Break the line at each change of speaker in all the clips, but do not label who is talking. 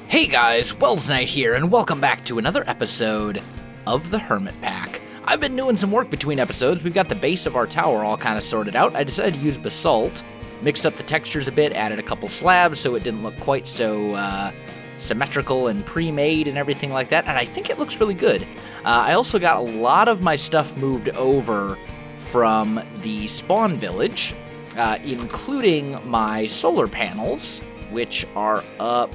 Hey guys, Welsknight here, and welcome back to another episode of the HermitPack. I've been doing some work between episodes. We've got the base of our tower all kind of sorted out. I decided to use basalt, mixed up the textures a bit, added a couple slabs so it didn't look quite so symmetrical and pre-made and everything like that, and I think it looks really good. I also got a lot of my stuff moved over from the spawn village, including my solar panels, which are up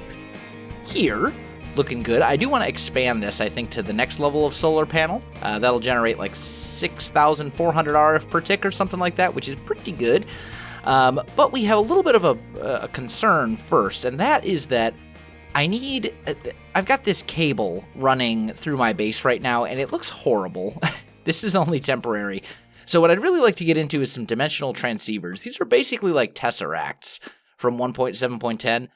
here, looking good. I do want to expand this, I think, to the next level of solar panel. That'll generate like 6,400 RF per tick or something like that, which is pretty good. But we have a little bit of a concern first, and that is that I've got this cable running through my base right now, and it looks horrible. This is only temporary. So what I'd really like to get into is some dimensional transceivers. These are basically like tesseracts from 1.7.10.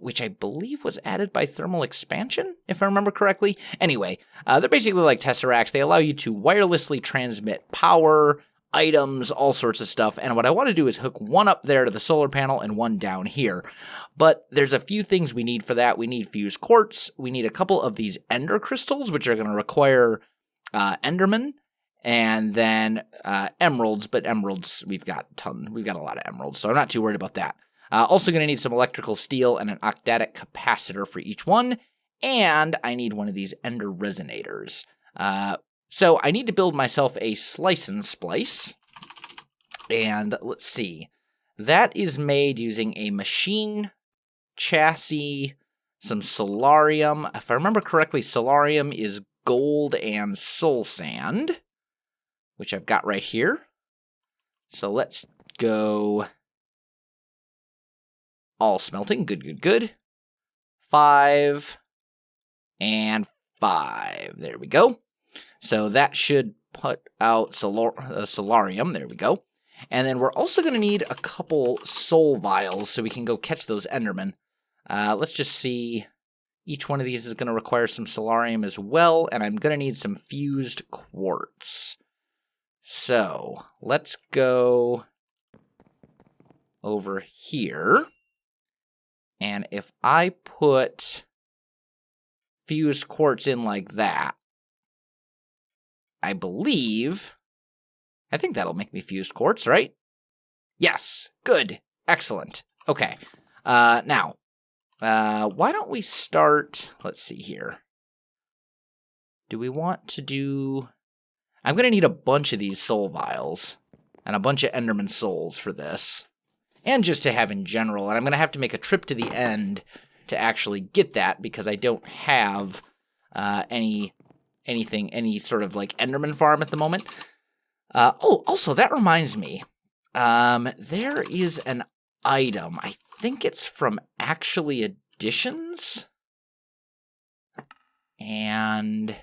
Which I believe was added by thermal expansion, if I remember correctly. Anyway, they're basically like tesseracts. They allow you to wirelessly transmit power, items, all sorts of stuff. And what I want to do is hook one up there to the solar panel and one down here. But there's a few things we need for that. We need fused quartz. We need a couple of these ender crystals, which are going to require enderman. And then emeralds. But emeralds, we've got a ton. We've got a lot of emeralds, so I'm not too worried about that. Also going to need some electrical steel and an octatic capacitor for each one, and I need one of these ender resonators. So I need to build myself a Slicin Splice, and let's see. That is made using a machine chassis, some solarium. If I remember correctly, solarium is gold and soul sand, which I've got right here. So let's go... all smelting. Good. 5 and 5. There we go. So that should put out solarium. There we go. And then we're also going to need a couple soul vials so we can go catch those endermen. Let's just see. Each one of these is going to require some solarium as well. And I'm going to need some fused quartz. So let's go over here. And if I put fused quartz in like that, I think that'll make me fused quartz, right? Yes, good, excellent. Okay, now, why don't we start, let's see here. Do we want to do, I'm going to need a bunch of these soul vials and a bunch of enderman souls for this. And just to have in general, and I'm going to have to make a trip to the end to actually get that because I don't have any sort of like enderman farm at the moment. Also, that reminds me, there is an item, I think it's from Actually Additions, and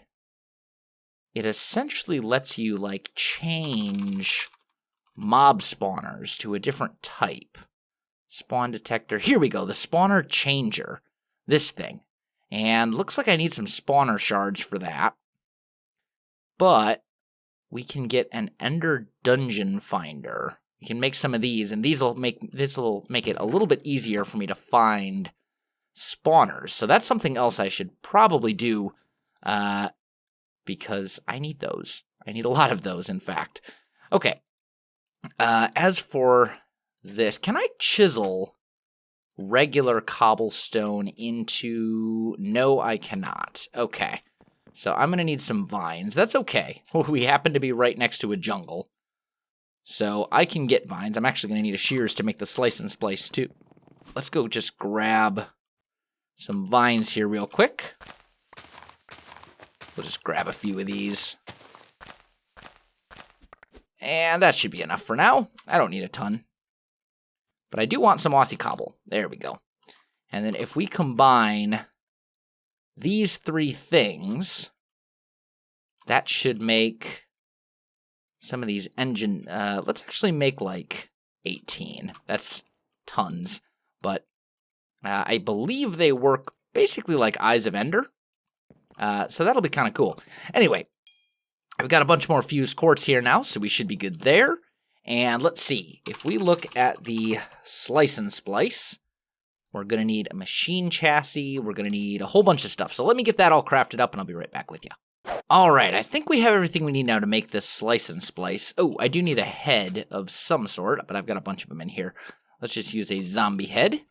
it essentially lets you like change mob spawners to a different type. Spawn detector. Here we go. The spawner changer. This thing. And looks like I need some spawner shards for that. But we can get an ender dungeon finder. We can make some of these, and this will make it a little bit easier for me to find spawners. So that's something else I should probably do because I need those. I need a lot of those, in fact. Okay. As for this, can I chisel regular cobblestone into... No, I cannot. Okay. So I'm going to need some vines. That's okay. We happen to be right next to a jungle. So I can get vines. I'm actually going to need a shears to make the Slicin Splice too. Let's go just grab some vines here real quick. We'll just grab a few of these. And that should be enough for now. I don't need a ton. But I do want some Aussie cobble. There we go. And then if we combine these three things, that should make some of these engine... let's actually make like 18. That's tons. But I believe they work basically like Eyes of Ender. So that'll be kind of cool. Anyway, I've got a bunch more fused quartz here now, so we should be good there. And let's see, if we look at the Slicin Splice, we're going to need a machine chassis, we're going to need a whole bunch of stuff. So let me get that all crafted up and I'll be right back with you. All right, I think we have everything we need now to make this Slicin Splice. Oh, I do need a head of some sort, but I've got a bunch of them in here. Let's just use a zombie head.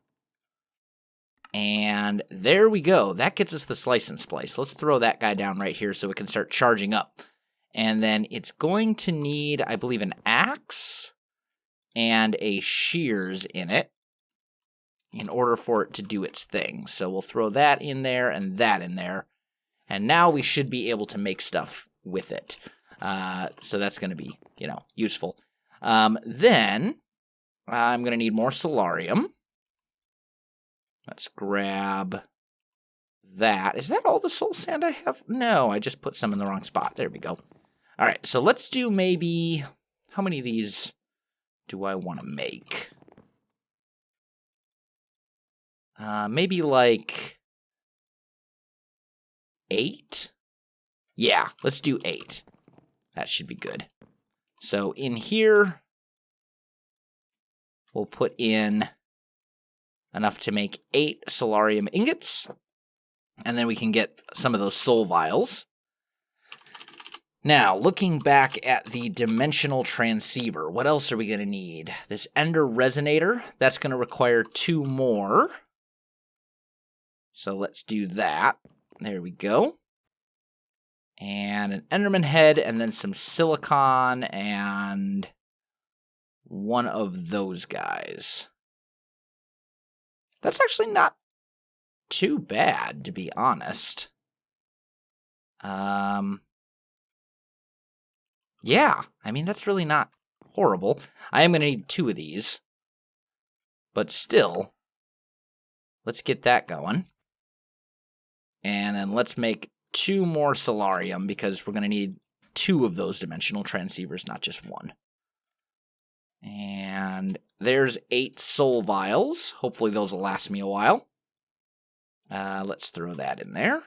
And there we go. That gets us the Slicin Splice. Let's throw that guy down right here so it can start charging up. And then it's going to need, I believe, an axe and a shears in it in order for it to do its thing. So we'll throw that in there and that in there. And now we should be able to make stuff with it. So that's going to be, useful. Then I'm going to need more solarium. Let's grab that. Is that all the soul sand I have? No, I just put some in the wrong spot. There we go. All right, so let's do maybe, how many of these do I want to make? Maybe like 8? Yeah, let's do 8. That should be good. So in here, we'll put in enough to make 8 solarium ingots, and then we can get some of those soul vials. Now, looking back at the dimensional transceiver, what else are we going to need? This ender resonator, that's going to require 2 more. So let's do that. There we go. And an enderman head, and then some silicon, and one of those guys. That's actually not too bad, to be honest. Yeah, I mean, that's really not horrible. I am going to need 2 of these. But still, let's get that going. And then let's make 2 more solarium, because we're going to need 2 of those dimensional transceivers, not just 1. And there's 8 soul vials. Hopefully those will last me a while. Let's throw that in there.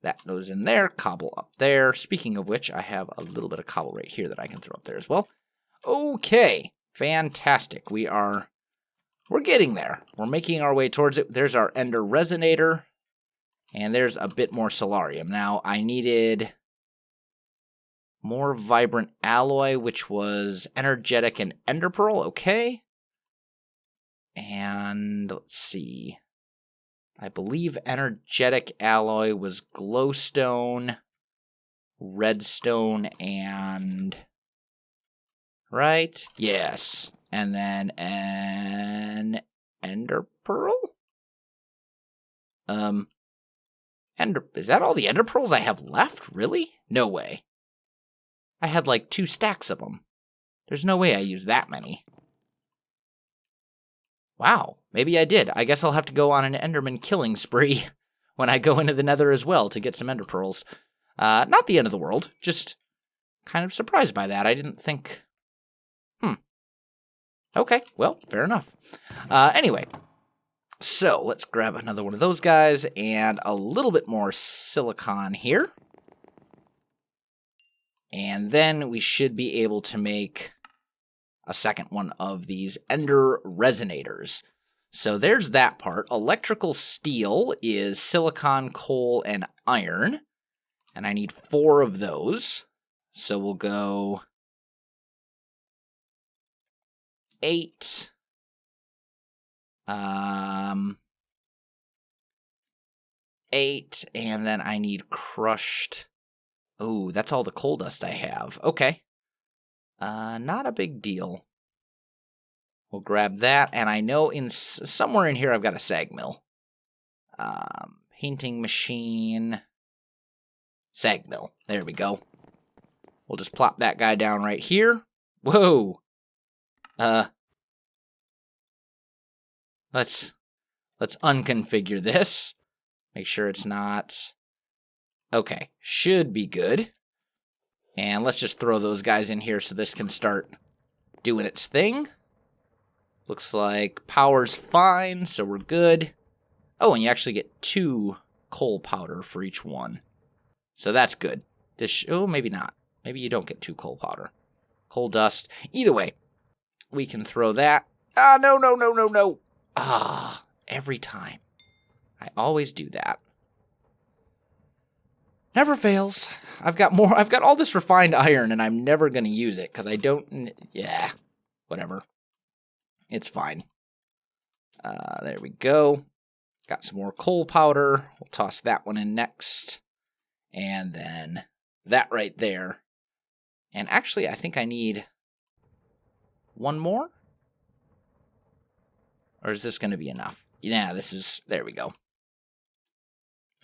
That goes in there, cobble up there. Speaking of which, I have a little bit of cobble right here that I can throw up there as well. Okay, fantastic. We're getting there. We're making our way towards it. There's our ender resonator, and there's a bit more solarium. Now, I needed more vibrant alloy, which was energetic and ender pearl. Okay. And let's see. I believe energetic alloy was glowstone, redstone, and... right? Yes. And then an ender pearl? Is that all the ender pearls I have left? Really? No way. I had like 2 stacks of them. There's no way I used that many. Wow, maybe I did. I guess I'll have to go on an enderman killing spree when I go into the nether as well to get some ender pearls. Not the end of the world, just kind of surprised by that. I didn't think... Okay, well, fair enough. Anyway, so let's grab another one of those guys and a little bit more silicon here. And then we should be able to make a second one of these ender resonators. So there's that part. Electrical steel is silicon, coal, and iron. And I need 4 of those. So we'll go 8. 8, and then I need crushed. Oh, that's all the coal dust I have. Okay. Not a big deal. We'll grab that, and I know somewhere in here I've got a sag mill. Painting machine. Sag mill. There we go. We'll just plop that guy down right here. Whoa! Let's unconfigure this. Make sure it's not... Okay, should be good. And let's just throw those guys in here so this can start doing its thing. Looks like power's fine, so we're good. Oh, and you actually get 2 coal powder for each one. So that's good. Oh, maybe not. Maybe you don't get 2 coal powder. Coal dust. Either way, we can throw that. Ah, no, no, no, no, no. Ah, every time. I always do that. Never fails. I've got all this refined iron, and I'm never going to use it, because I don't... Yeah, whatever. It's fine. There we go. Got some more coal powder. We'll toss that one in next. And then that right there. And actually, I think I need one more? Or is this going to be enough? Yeah, there we go.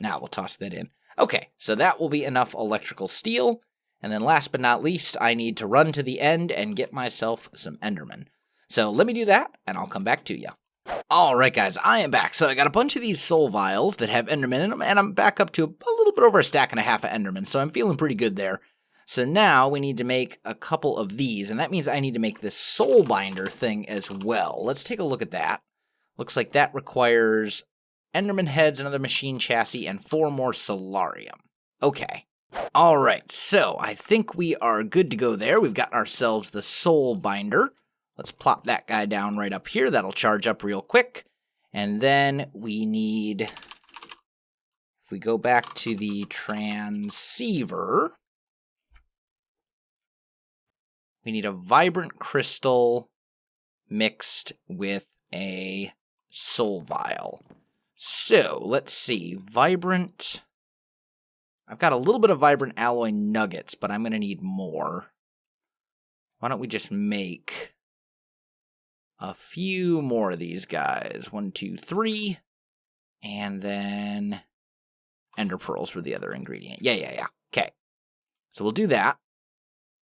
Now we'll toss that in. Okay, so that will be enough electrical steel. And then last but not least, I need to run to the end and get myself some Enderman. So let me do that, and I'll come back to you. Alright guys, I am back. So I got a bunch of these soul vials that have Enderman in them, and I'm back up to a little bit over a stack and a half of Enderman, so I'm feeling pretty good there. So now we need to make a couple of these, and that means I need to make this soul binder thing as well. Let's take a look at that. Looks like that requires Enderman heads, another machine chassis, and 4 more solarium. Okay. Alright, so I think we are good to go there. We've got ourselves the soul binder. Let's plop that guy down right up here. That'll charge up real quick. And then we need, if we go back to the transceiver, we need a vibrant crystal mixed with a soul vial. So, let's see. Vibrant. I've got a little bit of vibrant alloy nuggets, but I'm going to need more. Why don't we just make a few more of these guys? 1, 2, 3. And then ender pearls were the other ingredient. Yeah. Okay. So we'll do that.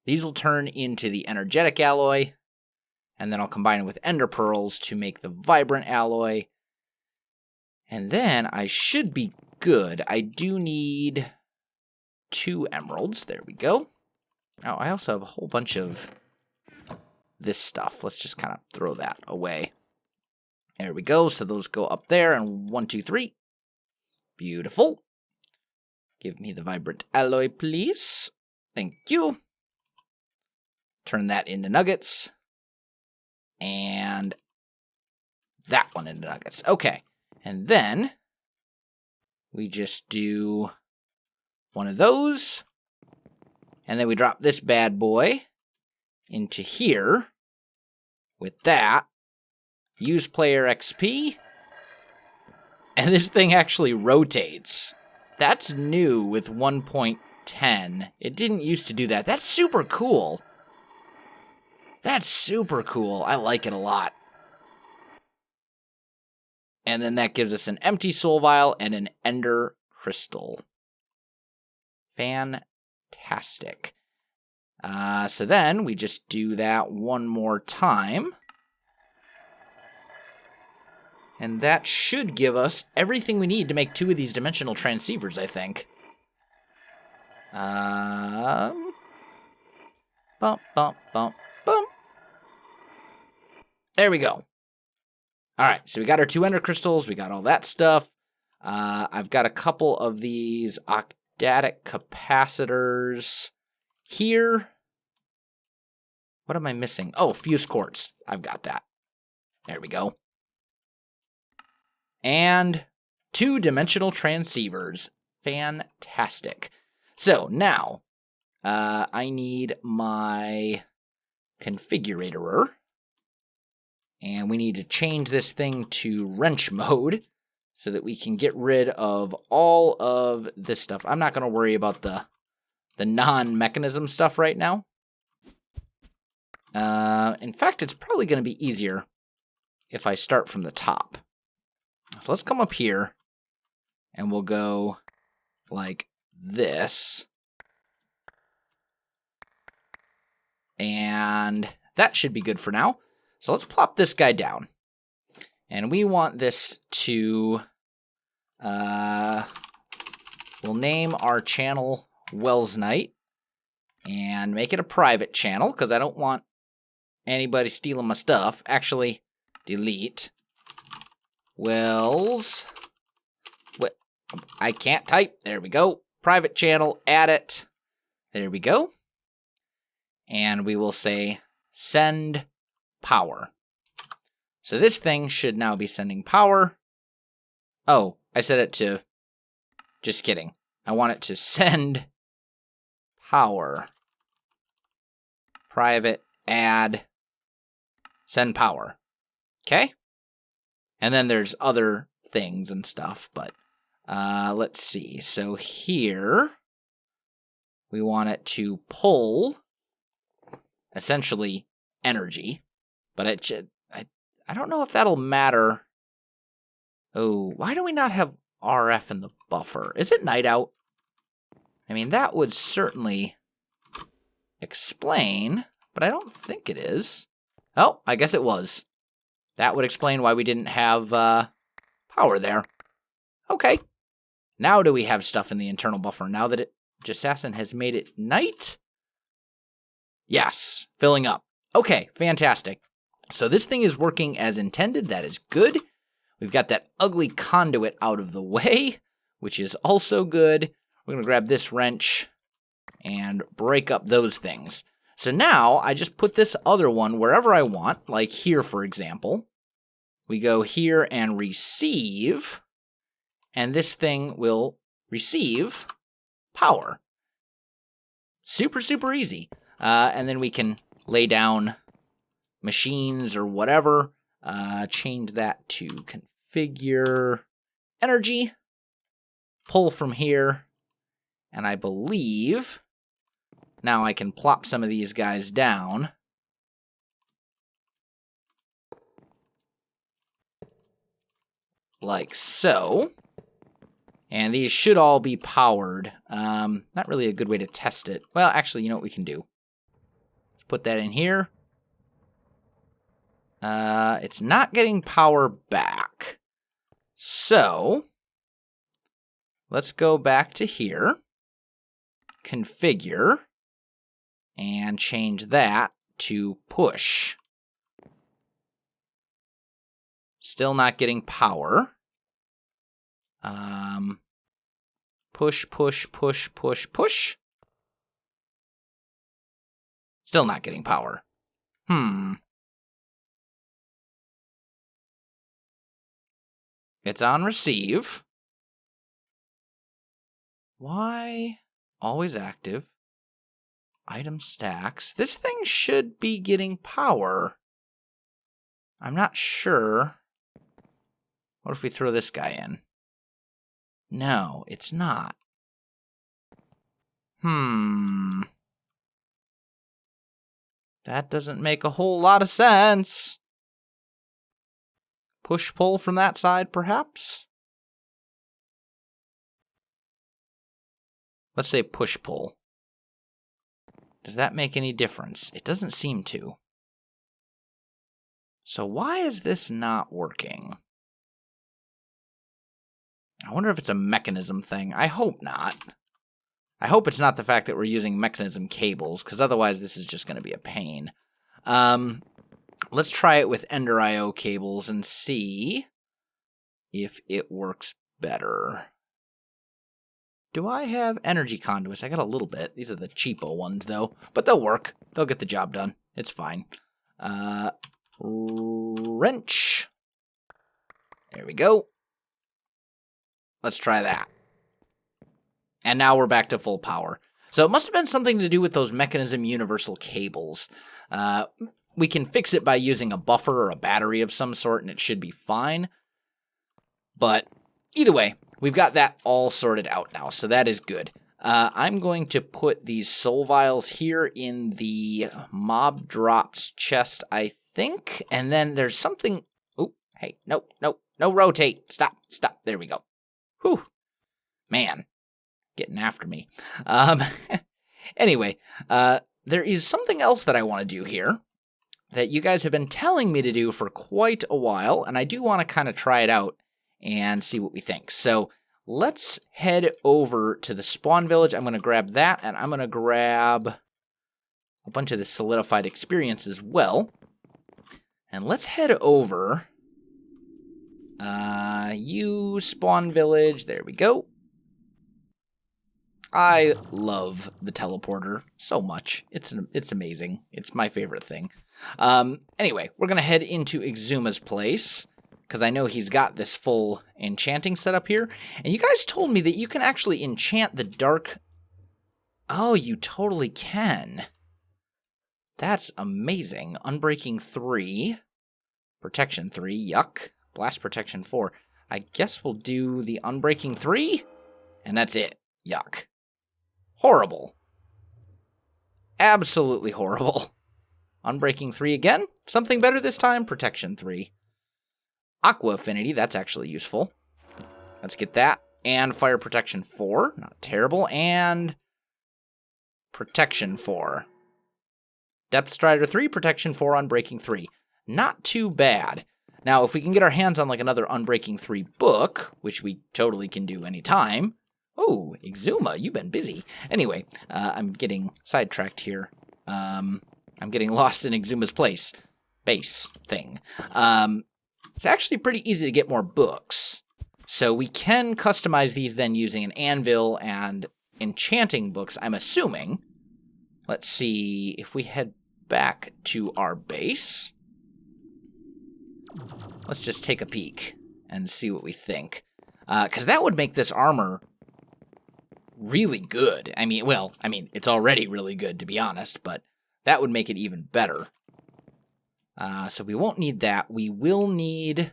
These will turn into the energetic alloy. And then I'll combine it with ender pearls to make the vibrant alloy. And then I should be good. I do need 2 emeralds. There we go. Oh, I also have a whole bunch of this stuff. Let's just kind of throw that away. There we go. So those go up there. And 1, 2, 3. Beautiful. Give me the vibrant alloy, please. Thank you. Turn that into nuggets. And that one into nuggets. Okay. And then we just do one of those. And then we drop this bad boy into here with that. Use player XP. And this thing actually rotates. That's new with 1.10. It didn't used to do that. That's super cool. That's super cool. I like it a lot. And then that gives us an empty soul vial and an ender crystal. Fantastic. So then we just do that one more time. And that should give us everything we need to make 2 of these dimensional transceivers, I think. Bump, bump, bump, bump. There we go. Alright, so we got our 2 ender crystals, we got all that stuff. I've got a couple of these octadic capacitors here. What am I missing? Oh, fuse quartz. I've got that. There we go. And 2 dimensional transceivers. Fantastic. So now, I need my configurator. And we need to change this thing to wrench mode so that we can get rid of all of this stuff. I'm not going to worry about the non-mechanism stuff right now. In fact, it's probably going to be easier if I start from the top. So let's come up here and we'll go like this. And that should be good for now. So let's plop this guy down. And we want this to, we'll name our channel Welsknight and make it a private channel because I don't want anybody stealing my stuff. Actually, delete. Wells. What? I can't type. There we go. Private channel, add it. There we go. and we will say send power. So this thing should now be sending power. Oh, I set it to, just kidding. I want it to send power. Private add send power. Okay? And then there's other things and stuff, but let's see. So here we want it to pull essentially energy, but I don't know if that'll matter. Oh, why do we not have RF in the buffer? Is it night out? I mean, that would certainly explain, but I don't think it is. Oh, I guess it was. That would explain why we didn't have power there. Okay. Now do we have stuff in the internal buffer? Now that Jassassin has made it night? Yes, filling up. Okay, fantastic. So this thing is working as intended. That is good. We've got that ugly conduit out of the way, which is also good. We're going to grab this wrench and break up those things. So now I just put this other one wherever I want, like here, for example. We go here and receive, and this thing will receive power. Super, super easy. And then we can lay down machines or whatever. Change that to configure energy. Pull from here. And I believe now I can plop some of these guys down. Like so. And these should all be powered. Not really a good way to test it. Well, actually, you know what we can do? Let's put that in here. It's not getting power back. So, let's go back to here. Configure. And change that to push. Still not getting power. Push, push, push, push, push. Still not getting power. It's on receive. Why? Always active. Item stacks. This thing should be getting power. I'm not sure. What if we throw this guy in? No, it's not. That doesn't make a whole lot of sense. Push-pull from that side, perhaps? Let's say push-pull. Does that make any difference? It doesn't seem to. So why is this not working? I wonder if it's a mechanism thing. I hope not. I hope it's not the fact that we're using mechanism cables, because otherwise this is just going to be a pain. Let's try it with Ender IO cables and see if it works better. Do I have energy conduits? I got a little bit. These are the cheapo ones, though. But they'll work. They'll get the job done. It's fine. Wrench. There we go. Let's try that. And now we're back to full power. So it must have been something to do with those mechanism universal cables. We can fix it by using a buffer or a battery of some sort, and it should be fine. But either way, we've got that all sorted out now, so that is good. I'm going to put these soul vials here in the mob drops chest, I think. And then there's something... Oh, hey, no, rotate. Stop. There we go. Whew. Man, getting after me. Anyway, there is something else that I want to do here that you guys have been telling me to do for quite a while, and I do want to kind of try it out and see what we think. So let's head over to the spawn village. I'm going to grab that, and I'm going to grab a bunch of the solidified experience as well. And let's head over. You spawn village. There we go. I love the teleporter so much. It's amazing. It's my favorite thing. Anyway, we're going to head into Exuma's place, because I know he's got this full enchanting setup here. And you guys told me that you can actually enchant the dark... Oh, you totally can. That's amazing. Unbreaking 3. Protection 3. Yuck. Blast Protection 4. I guess we'll do the Unbreaking 3. And that's it. Yuck. Horrible. Absolutely horrible. Unbreaking 3 again. Something better this time. Protection 3. Aqua Affinity. That's actually useful. Let's get that. And Fire Protection 4. Not terrible. And... Protection 4. Depth Strider 3, Protection 4, Unbreaking 3. Not too bad. Now, if we can get our hands on like another Unbreaking 3 book, which we totally can do anytime. Oh, Exuma, you've been busy. Anyway, I'm getting sidetracked here. I'm getting lost in Exuma's base thing. It's actually pretty easy to get more books. So we can customize these then using an anvil and enchanting books, I'm assuming. Let's see if we head back to our base. Let's just take a peek and see what we think. Because that would make this armor really good. I mean, it's already really good, to be honest, but that would make it even better. So we won't need that. We will need,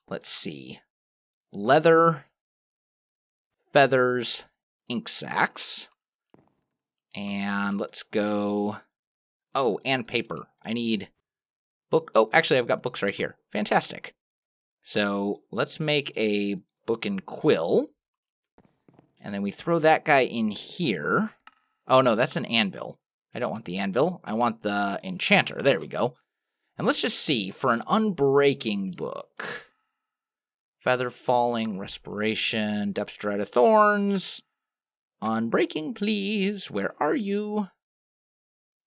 let's see, leather, feathers, ink sacs, and let's go, oh, and paper. I need book, oh, actually I've got books right here. Fantastic. So let's make a book and quill, and then we throw that guy in here. Oh no, that's an anvil. I don't want the anvil. I want the enchanter. There we go. And let's just see, for an unbreaking book, feather falling, respiration, depth strider thorns, unbreaking, please. Where are you?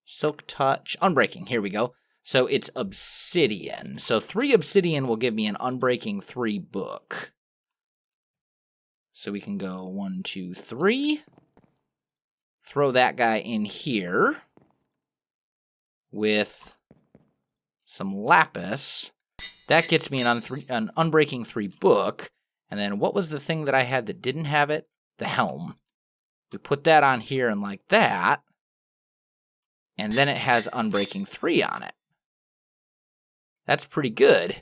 Silk touch. Unbreaking. Here we go. So it's obsidian. So 3 obsidian will give me an unbreaking 3 book. So we can go 1, 2, 3. Throw that guy in here with some lapis. That gets me an unbreaking 3 book. And then what was the thing that I had that didn't have it? The helm. We put that on here and like that, and then it has Unbreaking 3 on it. That's pretty good.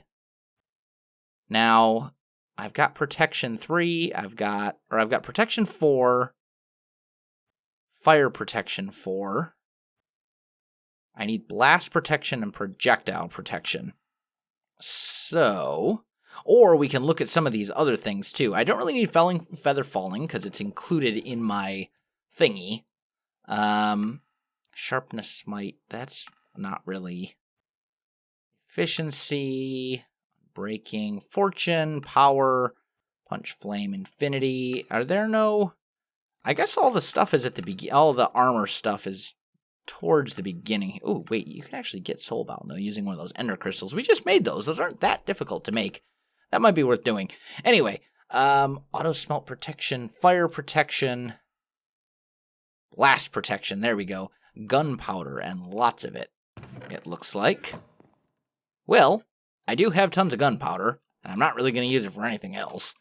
Now, I've got Protection 3, I've got Protection 4, Fire Protection 4. I need Blast Protection and Projectile Protection. So... Or we can look at some of these other things, too. I don't really need Feather Falling, because it's included in my thingy. Sharpness Smite, that's not really. Efficiency, Breaking, Fortune, Power, Punch Flame, Infinity. Are there no... I guess all the stuff is at the beginning. All the armor stuff is towards the beginning. Oh, wait, you can actually get Soulbound, though, using one of those Ender Crystals. We just made those. Those aren't that difficult to make. That might be worth doing. Anyway, Auto Smelt Protection, Fire Protection, Blast Protection, there we go. Gunpowder, and lots of it, it looks like. Well, I do have tons of gunpowder, and I'm not really going to use it for anything else.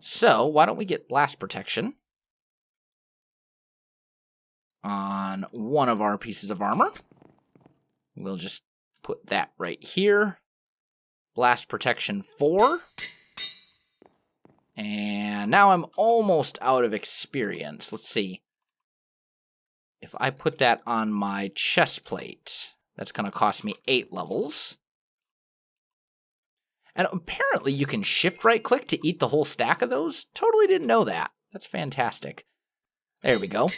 So, why don't we get Blast Protection on one of our pieces of armor. We'll just put that right here. Blast Protection 4. And now I'm almost out of experience. Let's see. If I put that on my chest plate, that's going to cost me 8 levels. And apparently you can shift right-click to eat the whole stack of those. Totally didn't know that. That's fantastic. There we go.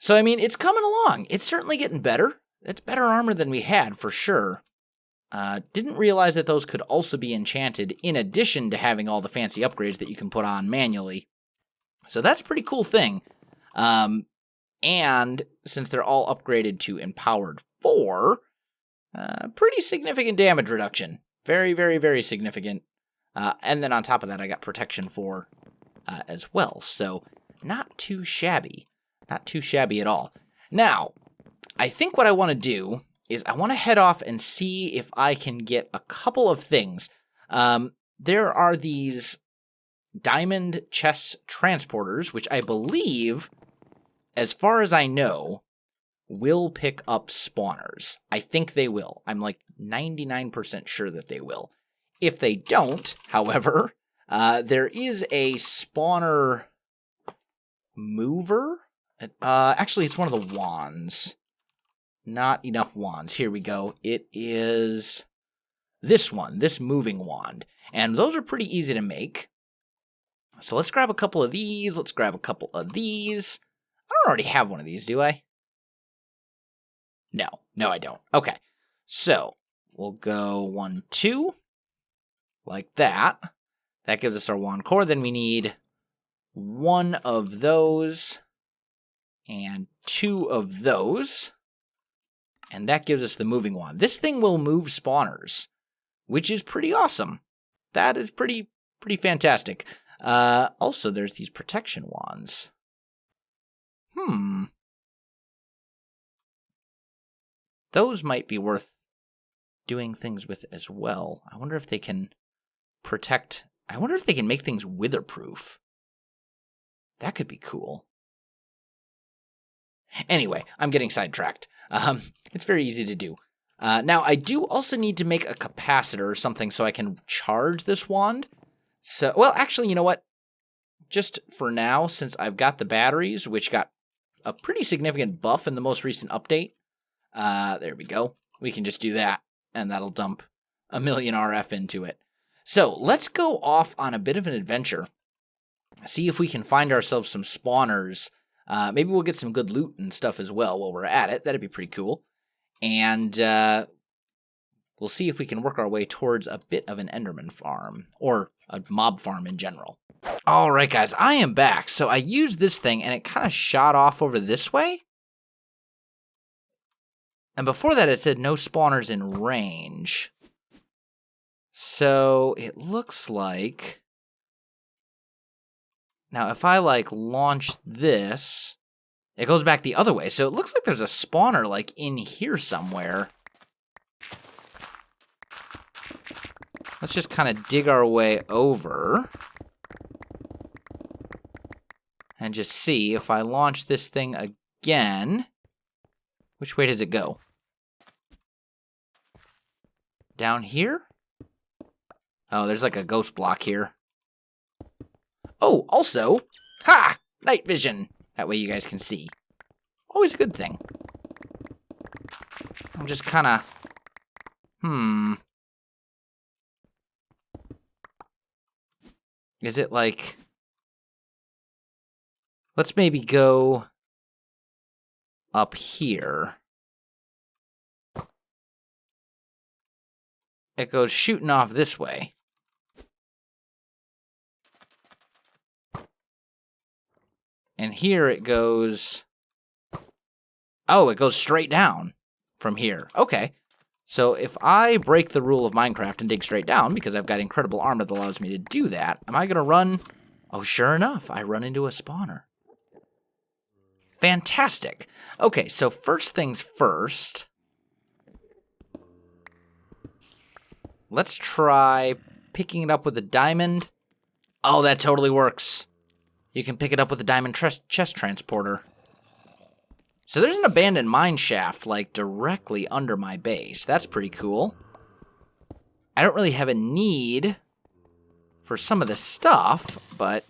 So, I mean, it's coming along. It's certainly getting better. It's better armor than we had, for sure. Didn't realize that those could also be enchanted in addition to having all the fancy upgrades that you can put on manually. So that's a pretty cool thing. And since they're all upgraded to Empowered 4, pretty significant damage reduction. Very, very, very significant. And then on top of that, I got Protection 4 as well. So not too shabby. Not too shabby at all. Now, I think what I want to do is I want to head off and see if I can get a couple of things. There are these diamond chest transporters, which I believe, as far as I know, will pick up spawners. I think they will. I'm like 99% sure that they will. If they don't, however, there is a spawner mover. Actually, it's one of the wands. Not enough wands. Here we go. It is this one, this moving wand. And those are pretty easy to make. So let's grab a couple of these. Let's grab a couple of these. I don't already have one of these, do I? No, I don't. Okay. So we'll go 1, 2. Like that. That gives us our wand core. Then we need 1 of those and 2 of those. And that gives us the moving wand. This thing will move spawners, which is pretty awesome. That is pretty fantastic. Also, there's these protection wands. Those might be worth doing things with as well. I wonder if they can protect... I wonder if they can make things witherproof. That could be cool. Anyway, I'm getting sidetracked. It's very easy to do. Now, I do also need to make a capacitor or something so I can charge this wand. So, well, actually, you know what? Just for now, since I've got the batteries, which got a pretty significant buff in the most recent update, there we go. We can just do that, and that'll dump 1,000,000 RF into it. So, let's go off on a bit of an adventure. See if we can find ourselves some spawners. Maybe we'll get some good loot and stuff as well while we're at it. That'd be pretty cool. And we'll see if we can work our way towards a bit of an Enderman farm, or a mob farm in general. All right, guys, I am back. So I used this thing, and it kind of shot off over this way. And before that, it said no spawners in range. So it looks like... Now, if I, launch this, it goes back the other way. So it looks like there's a spawner, in here somewhere. Let's just kind of dig our way over. And just see if I launch this thing again. Which way does it go? Down here? Oh, there's a ghost block here. Oh, also, night vision. That way you guys can see. Always a good thing. I'm just kind of, Is it let's maybe go up here. It goes shooting off this way. And here it goes... Oh, it goes straight down from here. Okay. So if I break the rule of Minecraft and dig straight down, because I've got incredible armor that allows me to do that, am I going to run... Oh, sure enough, I run into a spawner. Fantastic. Okay, so first things first. Let's try picking it up with a diamond. Oh, that totally works. You can pick it up with a diamond chest transporter. So there's an abandoned mine shaft, directly under my base. That's pretty cool. I don't really have a need for some of this stuff, but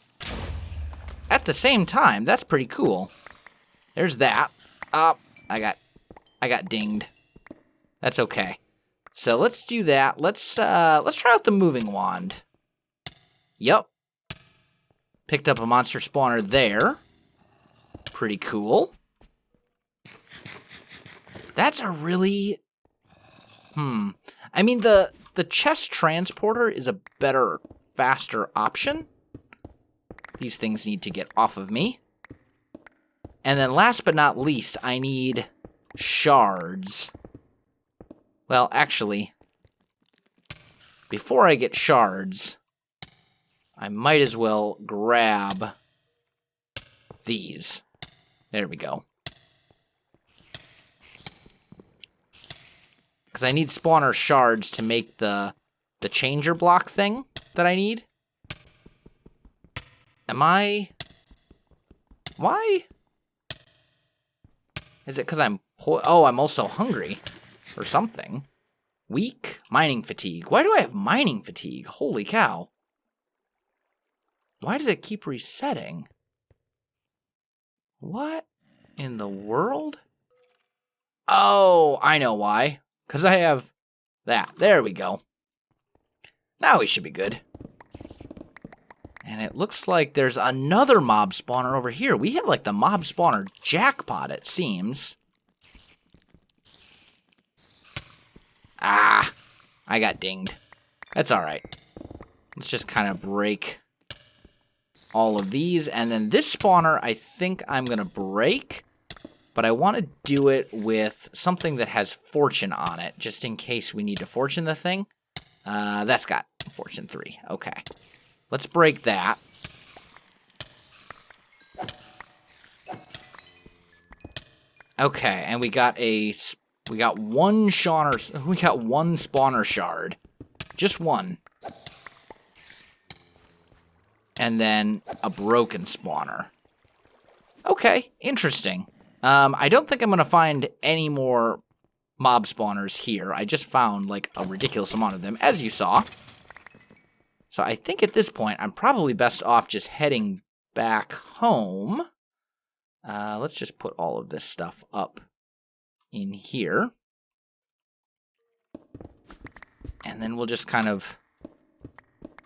at the same time, that's pretty cool. There's that. Oh, I got dinged. That's okay. So let's do that. Let's try out the moving wand. Yep. Picked up a monster spawner there. Pretty cool. That's a really... I mean, the chest transporter is a better, faster option. These things need to get off of me. And then last but not least, I need shards. Well, actually, before I get shards, I might as well grab these. There we go. Because I need spawner shards to make the changer block thing that I need. Am I... Why? Is it because I'm... Oh, I'm also hungry. Or something. Weak? Mining fatigue. Why do I have mining fatigue? Holy cow. Why does it keep resetting? What in the world? Oh, I know why. Because I have that. There we go. Now we should be good. And it looks like there's another mob spawner over here. We hit like the mob spawner jackpot, it seems. Ah, I got dinged. That's all right. Let's just kind of break all of these. And then this spawner, I think I'm going to break. But I want to do it with something that has fortune on it, just in case we need to fortune the thing. That's got fortune 3. Okay. Let's break that. Okay, and we got one spawner shard. Just one. And then a broken spawner. Okay, interesting. I don't think I'm going to find any more mob spawners here. I just found, like, a ridiculous amount of them, as you saw. So I think at this point, I'm probably best off just heading back home. Let's just put all of this stuff up in here. And then we'll just kind of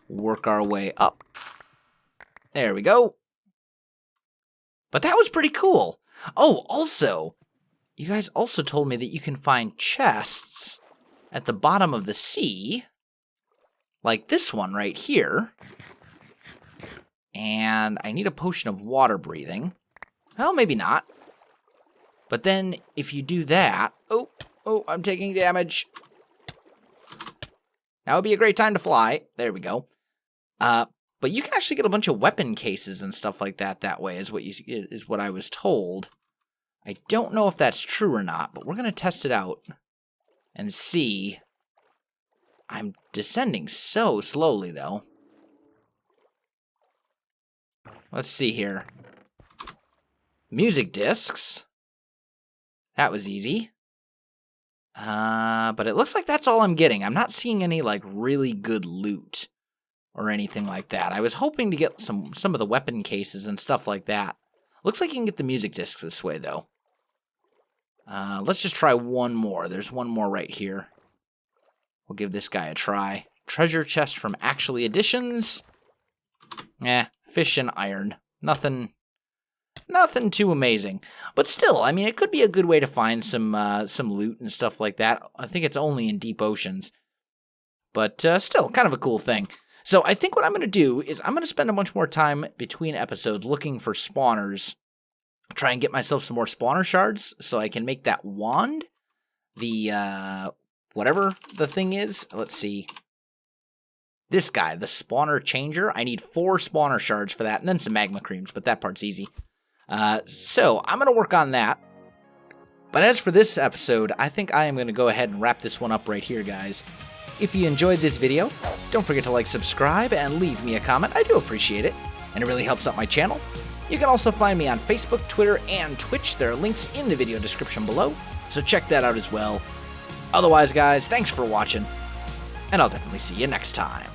work our way up. There we go. But that was pretty cool. Oh, also, you guys also told me that you can find chests at the bottom of the sea, like this one right here. And I need a potion of water breathing. Well, maybe not. But then if you do that... Oh, I'm taking damage. Now would be a great time to fly. There we go. But you can actually get a bunch of weapon cases and stuff like that way, is what I was told. I don't know if that's true or not, but we're going to test it out and see. I'm descending so slowly, though. Let's see here. Music discs. That was easy. But it looks like that's all I'm getting. I'm not seeing any, like, really good loot or anything like that. I was hoping to get some of the weapon cases and stuff like that. Looks like you can get the music discs this way, though. Let's just try one more. There's one more right here. We'll give this guy a try. Treasure chest from Actually Editions. Fish and iron. Nothing too amazing. But still, I mean, it could be a good way to find some loot and stuff like that. I think it's only in deep oceans. But still, kind of a cool thing. So I think what I'm going to do is I'm going to spend a bunch more time between episodes looking for spawners. Try and get myself some more spawner shards so I can make that wand. The, whatever the thing is. Let's see. This guy, the spawner changer. I need 4 spawner shards for that, and then some magma creams, but that part's easy. So I'm going to work on that. But as for this episode, I think I am going to go ahead and wrap this one up right here, guys. If you enjoyed this video, don't forget to like, subscribe, and leave me a comment. I do appreciate it, and it really helps out my channel. You can also find me on Facebook, Twitter, and Twitch. There are links in the video description below, so check that out as well. Otherwise, guys, thanks for watching, and I'll definitely see you next time.